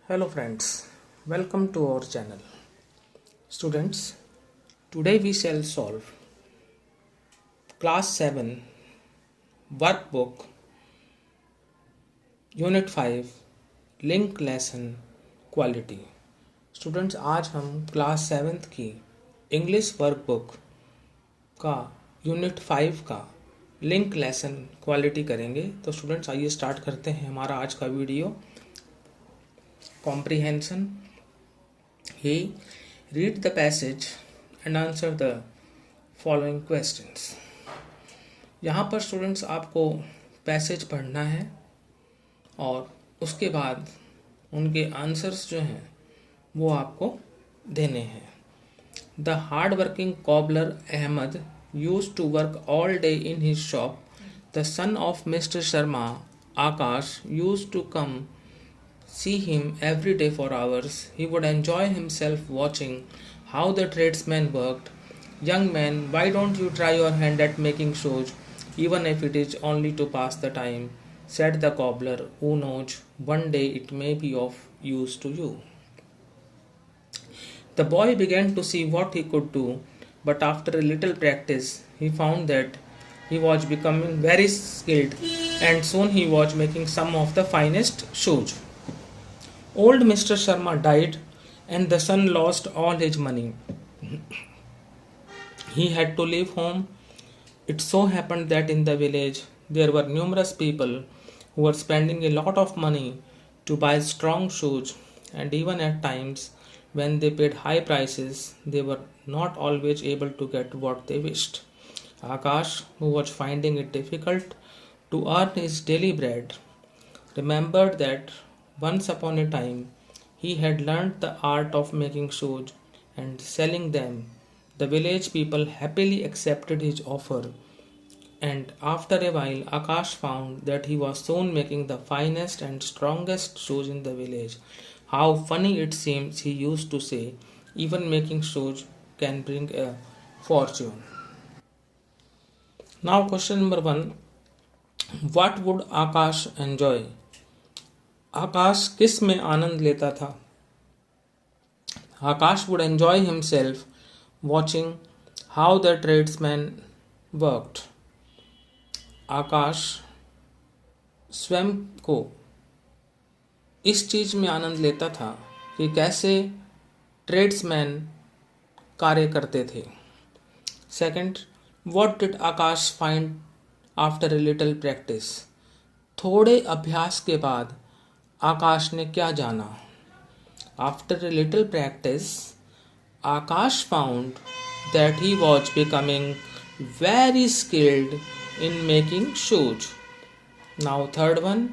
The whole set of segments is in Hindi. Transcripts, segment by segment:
Hello friends, welcome to our channel. Students, today we shall solve class 7 workbook unit 5 link lesson quality. Students आज हम क्लास 7 की इंग्लिश वर्कबुक का यूनिट 5 का लिंक लेसन क्वालिटी करेंगे। तो स्टूडेंट्स आइए स्टार्ट करते हैं हमारा आज का video. Comprehension. He read the passage and answer the following questions. यहाँ पर स्टूडेंट्स आपको पैसेज पढ़ना है और उसके बाद उनके आंसर्स जो हैं वो आपको देने हैं। The hard-working cobbler Ahmed used to work all day in his shop. The son of Mr. Sharma, Akash, used to come see him every day for hours. He would enjoy himself watching how the tradesmen worked. Young man, why don't you try your hand at making shoes, even if it is only to pass the time? Said the cobbler. Who knows, one day it may be of use to you. The boy began to see what he could do, but after a little practice, he found that he was becoming very skilled, and soon he was making some of the finest shoes. Old Mr. Sharma died and the son lost all his money. He had to leave home. It so happened that in the village there were numerous people who were spending a lot of money to buy strong shoes, and even at times when they paid high prices, they were not always able to get what they wished. Akash, who was finding it difficult to earn his daily bread, remembered that once upon a time he had learnt the art of making shoes and selling them. The village people happily accepted his offer, and after a while Akash found that he was soon making the finest and strongest shoes in the village. How funny it seems, he used to say, even making shoes can bring a fortune. Now question number 1. What would Akash enjoy? आकाश किस में आनंद लेता था? आकाश would enjoy himself watching how the tradesmen worked. आकाश स्वयं को इस चीज में आनंद लेता था कि कैसे ट्रेड्समैन कार्य करते थे। Second, what did Akash find after a little practice? थोड़े अभ्यास के बाद आकाश ने क्या जाना? After a little practice Akash found that he was becoming very skilled in making shoes. Now third one,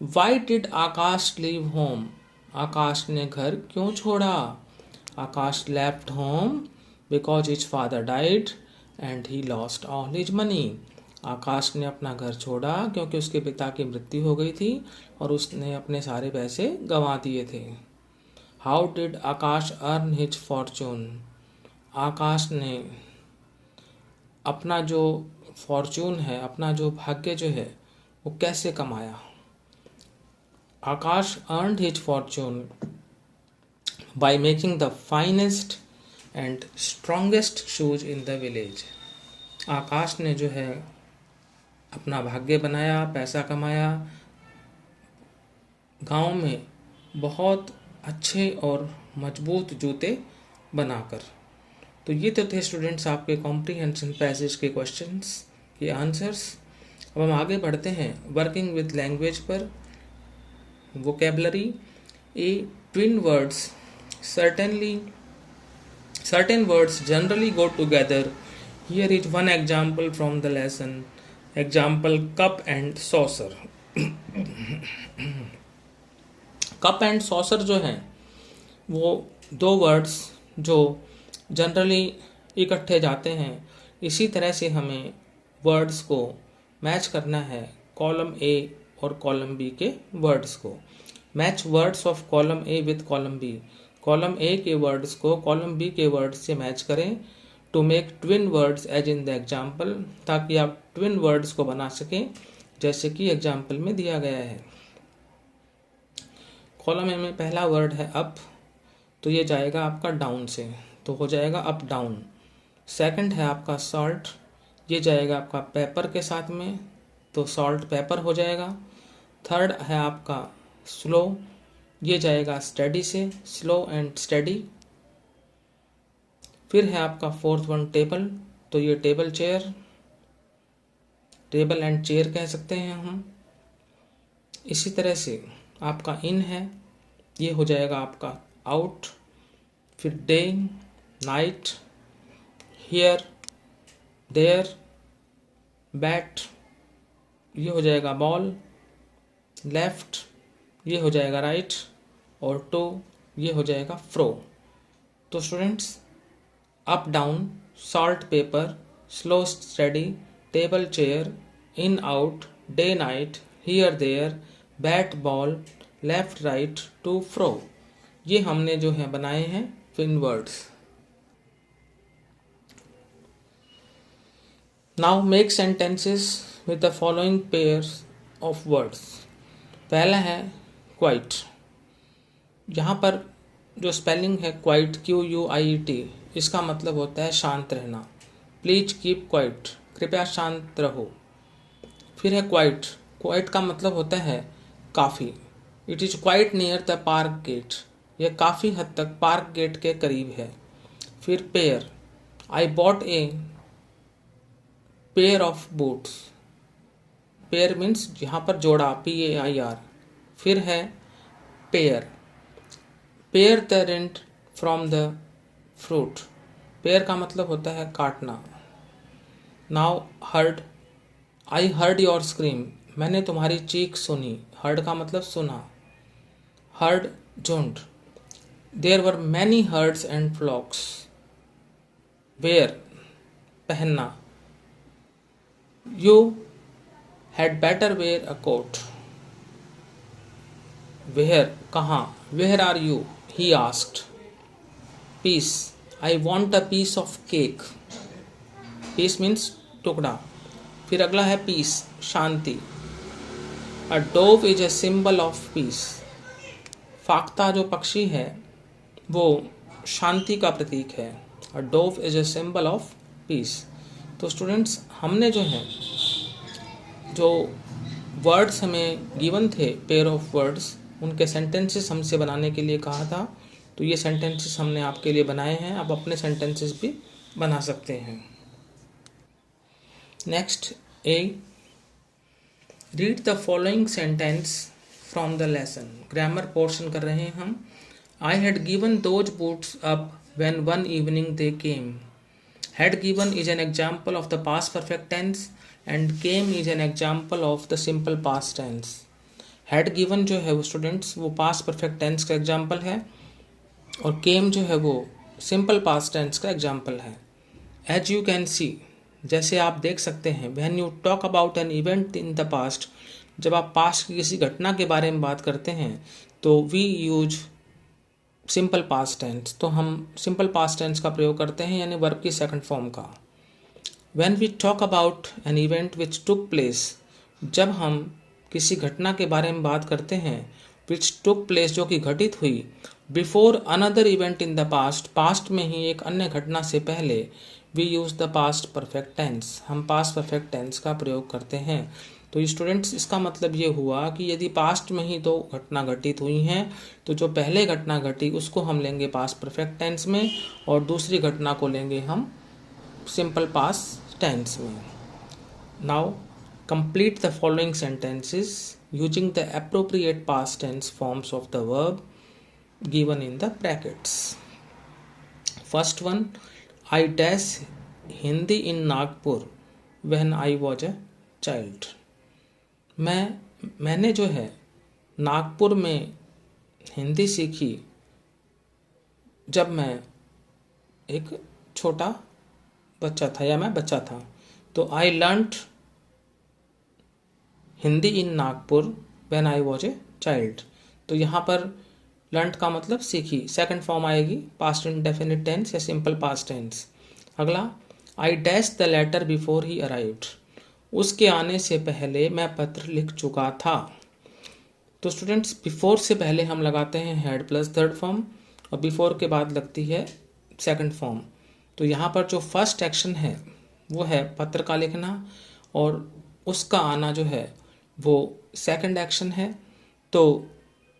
why did Akash leave home? Akash ने घर क्यों छोड़ा? Akash left home because his father died and he lost all his money. Akash ने अपना घर छोड़ा क्योंकि उसके पिता की मृत्यु हो गई थी और उसने अपने सारे पैसे गंवा दिए थे। How did Akash earn his fortune? Akash ने अपना जो फॉर्चून है, अपना जो भाग्य जो है, वो कैसे कमाया? Akash earned his fortune by making the finest and strongest shoes in the village. Akash ने जो है अपना भाग्य बनाया, पैसा कमाया, गांव में बहुत अच्छे और मजबूत जूते बनाकर। तो ये तो थे स्टूडेंट्स आपके कॉम्प्रीहेंशन पैसेज के क्वेश्चंस के आंसर्स। अब हम आगे बढ़ते हैं वर्किंग विद लैंग्वेज पर। Vocabulary A twin words certain words generally go together. Here is one example from the lesson. Example, cup and saucer. Cup and saucer जो हैं वो दो वर्ड्स जो जनरली इकट्ठे जाते हैं। इसी तरह से हमें वर्ड्स को मैच करना है कॉलम ए और कॉलम बी के वर्ड्स को। Match words of column A with column B. Column A के वर्ड्स को कॉलम बी के वर्ड्स से मैच करें to make twin words as in the example, ताकि आप ट्विन वर्ड्स को बना सकें जैसे कि एग्जाम्पल में दिया गया है। कॉलम ए में पहला वर्ड है अप, तो ये जाएगा आपका डाउन से, तो हो जाएगा अप डाउन। सेकंड है आपका सॉल्ट, ये जाएगा आपका पेपर के साथ में, तो सॉल्ट पेपर हो जाएगा। थर्ड है आपका स्लो, ये जाएगा स्टडी से, स्लो एंड स्टडी। फिर है आपका फोर्थ वन टेबल, तो ये table chair, table and chair कह सकते हैं हम। इसी तरह से आपका इन है, ये हो जाएगा आपका आउट। फिर day, night, here, there, bat, ये हो जाएगा बॉल। लेफ्ट, ये हो जाएगा राइट, और टू, ये हो जाएगा फ्रो। तो students, up down, salt pepper, slow study, table chair, in out, day night, here there, bat ball, left right, to fro, ये हमने जो है बनाए हैं फिन words. Now make sentences with the following pairs of words. पहला है क्वाइट, यहाँ पर जो स्पेलिंग है क्वाइट, QUIET, इसका मतलब होता है शांत रहना। प्लीज कीप क्वाइट, कृपया शांत रहो। फिर है क्वाइट, क्वाइट का मतलब होता है काफ़ी। It is quite near the park gate, यह काफ़ी हद तक पार्क गेट के करीब है। फिर pair, I bought a pair of boots, pair means यहाँ पर जोड़ा, PAIR। फिर है pair, pair the rent from the fruit, pair का मतलब होता है काटना। Now heard, I heard your scream, मैंने तुम्हारी चीख सुनी, हर्ड का मतलब सुना। हर्ड झुंड, there were many herds and flocks. Wear, पहनना, you had better wear a coat. Where, कहाँ, where are you, he asked. Piece, I want a piece of cake, piece means टुकड़ा। फिर अगला है पीस, शांति। A dove is a symbol of peace, फाख्ता जो पक्षी है वो शांति का प्रतीक है। A dove is a symbol of peace. तो स्टूडेंट्स, हमने जो है जो वर्ड्स हमें गिवन थे, पेयर ऑफ वर्ड्स, उनके सेंटेंसेस हमसे बनाने के लिए कहा था, तो ये सेंटेंसेस हमने आपके लिए बनाए हैं। आप अपने सेंटेंसेस भी बना सकते हैं। Next A, read the following sentence from the lesson. Grammar portion कर रहे हैं हम। I had given those boots up when one evening they came. Had given is an example of the past perfect tense and came is an example of the simple past tense. Had given जो है वो स्टूडेंट्स वो past perfect tense का एग्जाम्पल है, और came जो है वो simple past tense का एग्जाम्पल है। As you can see, जैसे आप देख सकते हैं, when you talk about an event in the past, जब आप पास्ट की किसी घटना के बारे में बात करते हैं तो we use simple past tense, तो हम सिंपल पास्ट टेंस का प्रयोग करते हैं, यानी वर्ब की सेकंड फॉर्म का। When we talk about an event which took place, जब हम किसी घटना के बारे में बात करते हैं, विच टुक प्लेस जो कि घटित हुई, before another event in the past, past में ही एक अन्य घटना से पहले, we use the past perfect tense, हम पास्ट परफेक्ट टेंस का प्रयोग करते हैं। तो स्टूडेंट्स, इसका मतलब ये हुआ कि यदि पास्ट में ही दो घटना घटित हुई हैं तो जो पहले घटना घटी उसको हम लेंगे पास्ट परफेक्ट टेंस में, और दूसरी घटना को लेंगे हम सिंपल पास्ट टेंस में। Now complete the following sentences using the appropriate past tense forms of the verb given in the brackets. First one, I dash Hindi in Nagpur when I was a child. मैंने जो है नागपुर में हिंदी सीखी जब मैं एक छोटा बच्चा था, या मैं बच्चा था। तो I learned Hindi in Nagpur when I was a child. तो यहाँ पर लर्नड का मतलब सीखी, सेकंड फॉर्म आएगी पास्ट इंडेफिनिट टेंस या सिंपल पास्ट टेंस। अगला, I dash the letter before he arrived, उसके आने से पहले मैं पत्र लिख चुका था। तो स्टूडेंट्स बिफोर से पहले हम लगाते हैं हैड प्लस थर्ड फॉर्म और बिफोर के बाद लगती है सेकंड फॉर्म। तो यहाँ पर जो फर्स्ट एक्शन है वो है पत्र का लिखना और उसका आना जो है वो सेकंड एक्शन है। तो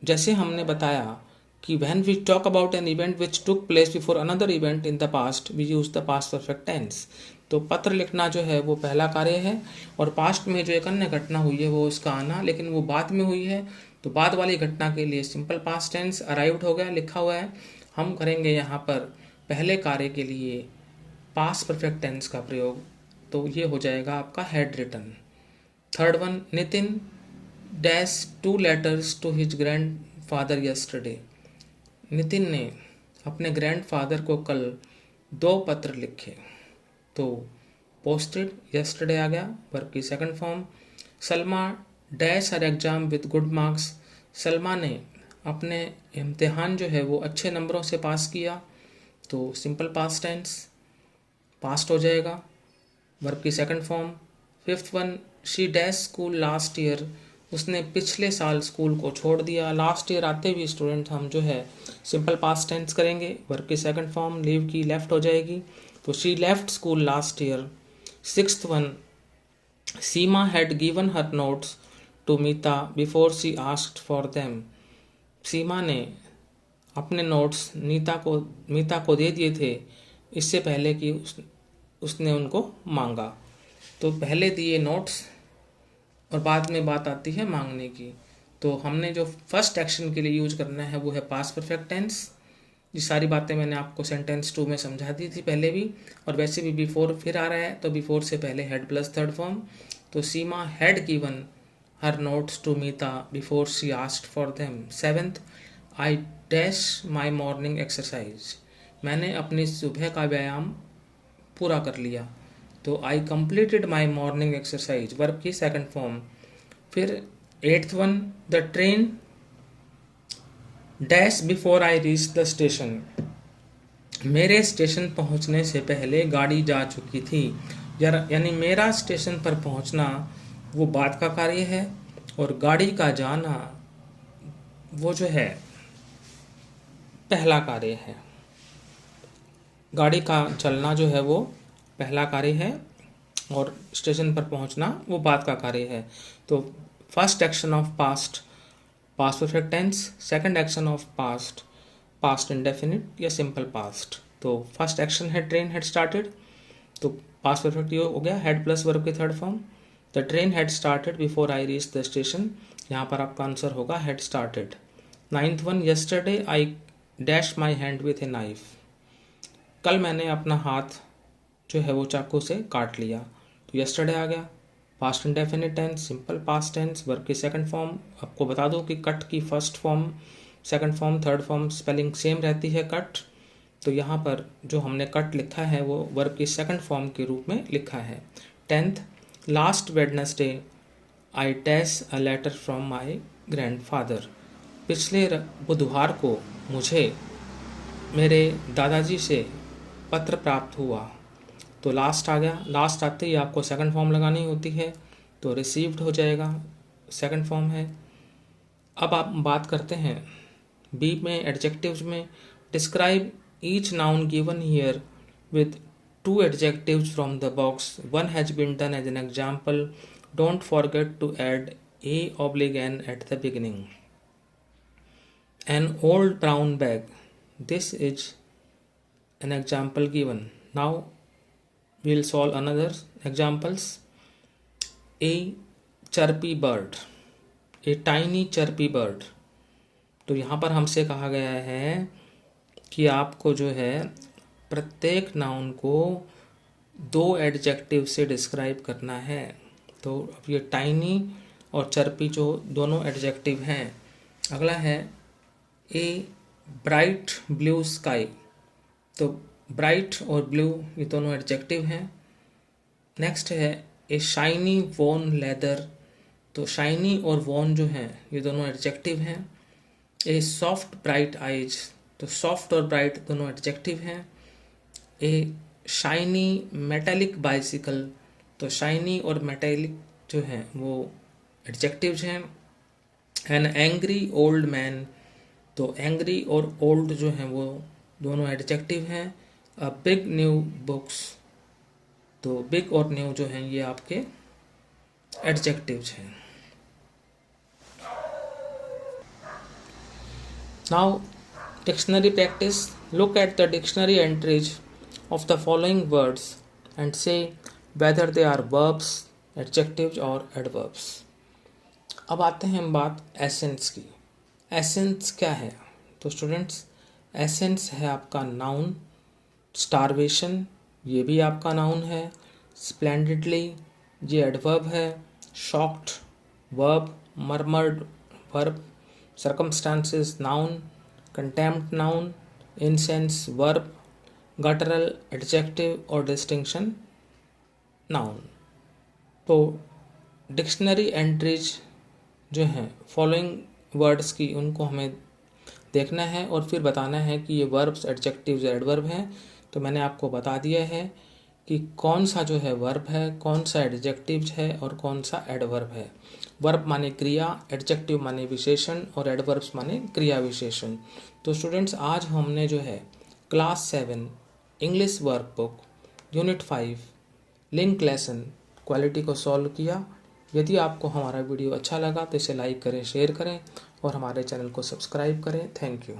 जैसे हमने बताया कि when we talk about an event which took place before another event in the past we use the past perfect tense। तो पत्र लिखना जो है वो पहला कार्य है और पास्ट में जो एक अन्य घटना हुई है वो उसका आना, लेकिन वो बाद में हुई है। तो बाद वाली घटना के लिए सिंपल पास्ट टेंस अराइव्ड हो गया लिखा हुआ है। हम करेंगे यहाँ पर पहले कार्य के लिए पास्ट परफेक्ट टेंस का प्रयोग, तो ये हो जाएगा आपका had written. Third one, Nitin dash 2 letters to his grand father yesterday. Nitin ने अपने ग्रैंडफादर को कल 2 पत्र लिखे। तो पोस्टेड यस्टरडे आ गया वर्ब की second form. Salma dash her exam with good marks. Salma ने अपने इम्तिहान जो है वो अच्छे नंबरों से पास किया। तो सिंपल पास्ट टेंस पास्ट हो जाएगा वर्ब की second form. Fifth one, she dash school last year. उसने पिछले साल स्कूल को छोड़ दिया। लास्ट ईयर आते भी स्टूडेंट हम जो है सिंपल पास्ट टेंस करेंगे वर्ब की सेकंड फॉर्म। लीव की लेफ्ट हो जाएगी। तो she left school last year. Sixth one, Seema had given her notes to Meeta before she asked for them. Seema ने अपने नोट्स मीता को दे दिए थे इससे पहले कि उसने उनको मांगा। तो पहले दिए नोट्स और बाद में बात आती है मांगने की। तो हमने जो फर्स्ट एक्शन के लिए यूज करना है वो है पास्ट परफेक्ट टेंस। ये सारी बातें मैंने आपको सेंटेंस 2 में समझा दी थी पहले भी, और वैसे भी बिफोर फिर आ रहा है तो बिफोर से पहले हैड प्लस थर्ड फॉर्म। तो Seema had given her notes to Meeta before she asked for them. Seventh, I dash my morning exercise. मैंने अपनी सुबह का व्यायाम पूरा कर लिया। तो I completed my morning exercise verb की सेकंड फॉर्म। फिर eighth one, the train dash before I reach the station. मेरे स्टेशन पहुंचने से पहले गाड़ी जा चुकी थी। यानी मेरा स्टेशन पर पहुंचना वो बाद का कार्य है और गाड़ी का जाना वो जो है पहला कार्य है। गाड़ी का चलना जो है वो पहला कार्य है और स्टेशन पर पहुंचना वो बाद का कार्य है। तो first action of past perfect tense, second action of past indefinite या सिंपल पास्ट। तो फर्स्ट एक्शन है ट्रेन हैड स्टार्टेड, तो पास्ट परफेक्ट ये हो गया हैड प्लस वर्ब की third form. The train had started before I reach the station, यहाँ पर आपका आंसर होगा had started. Ninth one, yesterday I dash my hand with a knife. कल मैंने अपना हाथ जो है वो चाकू से काट लिया। तो यस्टरडे आ गया past indefinite tense, simple past tense verb की सेकंड फॉर्म। आपको बता दूं कि कट की first form, second form, third form spelling same रहती है कट। तो यहाँ पर जो हमने कट लिखा है वो वर्ब की सेकंड फॉर्म के रूप में लिखा है। Tenth, last Wednesday I dash a letter from my grandfather. पिछले बुधवार को मुझे मेरे दादाजी से पत्र प्राप्त हुआ। तो लास्ट आ गया, लास्ट आते ही आपको सेकंड फॉर्म लगानी होती है। तो रिसीव्ड हो जाएगा, सेकंड फॉर्म है। अब आप बात करते हैं बी में एडजेक्टिव्स में। Describe each noun given here with 2 adjectives from the box. One has been done as an example. Don't forget to add a/n at the beginning. An old brown bag. This is an example given. Now we'll solve another examples. A chirpy bird, a tiny chirpy bird। तो यहाँ पर हमसे कहा गया है कि आपको जो है प्रत्येक नाउन को 2 एडजेक्टिव से डिस्क्राइब करना है। तो अब ये टाइनी और चर्पी जो दोनों एडजेक्टिव हैं। अगला है ए ब्राइट ब्लू स्काई। तो ब्राइट और ब्लू ये दोनों एडजेक्टिव हैं। नेक्स्ट है ए शाइनी वोन लेदर। तो शाइनी और वोन जो हैं ये दोनों एडजेक्टिव हैं। ए सॉफ्ट ब्राइट आइज। तो सॉफ्ट और ब्राइट दोनों एडजेक्टिव हैं। ए शाइनी मेटालिक बाइसिकल। तो शाइनी और मेटालिक जो हैं वो एडजेक्टिव्स हैं। एन एंग्री ओल्ड मैन, तो एंग्री और ओल्ड जो हैं वो दोनों एडजेक्टिव हैं। अ बिग न्यू बुक्स, तो बिग और न्यू जो हैं ये आपके एडजेक्टिव्स हैं। Now dictionary practice, look at the dictionary entries of the following words and say whether they are verbs, adjectives और adverbs। अब आते हैं हम बात एसेंस की। एसेंस क्या है? तो स्टूडेंट्स, एसेंस है आपका नाउन। स्टारवेशन, ये भी आपका नाउन है। स्प्लेंडिडली, ये एडवर्ब है। Shocked verb, murmured verb, circumstances noun, contempt noun, incense verb, guttural adjective और डिस्टिंक्शन नाउन। तो डिक्शनरी एंट्रीज जो हैं फॉलोइंग वर्ड्स की, उनको हमें देखना है और फिर बताना है कि ये वर्ब्स, एडजेक्टिव्स, एडवर्ब हैं। तो मैंने आपको बता दिया है कि कौन सा जो है वर्ब है, कौन सा एडजेक्टिव्स है और कौन सा एडवर्ब है। वर्ब माने क्रिया, एडजेक्टिव माने विशेषण और एडवर्ब्स माने क्रिया विशेषण। तो स्टूडेंट्स, आज हमने जो है class 7 English workbook unit 5 link lesson quality को सॉल्व किया। यदि आपको हमारा वीडियो अच्छा लगा तो इसे लाइक करें, शेयर करें और हमारे चैनल को सब्सक्राइब करें। Thank you.